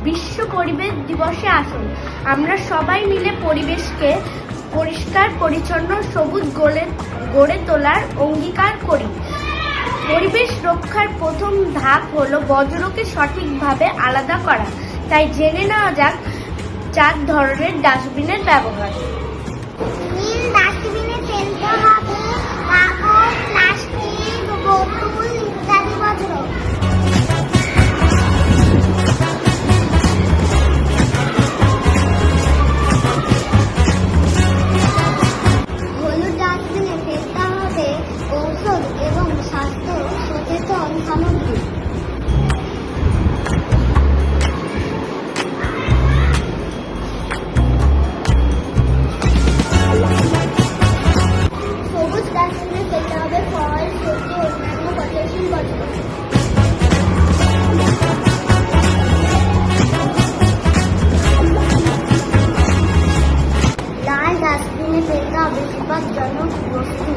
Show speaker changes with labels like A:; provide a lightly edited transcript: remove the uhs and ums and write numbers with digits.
A: বিশ্ব পরিবেশ দিবসে আসুন আমরা সবাই মিলে পরিবেশকে পরিষ্কার পরিচ্ছন্ন সবুজ গড়ে তোলার অঙ্গীকার করি। পরিবেশ রক্ষার প্রথম ধাপ হলো বর্জ্যকে সঠিকভাবে আলাদা করা। তাই জেনে নেওয়া যাক 4 ধরনের ডাস্টবিনের ব্যবহার।
B: নীল ডাস্টবিনে ফেলতে হবে কাগজ, প্লাস্টিক, বোতল ইত্যাদি বর্জ্য। হলুদ ডাস্টবিনে ফেলতে হবে ঔষধ এবং স্বাস্থ্য সচেতন সামগ্রী। সবুজ ডাস্টবিনে ফেলতে হবে ফল, সবজি, অন্যান্য পচনশীল বর্জ্য। লাল ডাস্টবিনে ফেলতে হবে বিপজ্জনক বস্তু।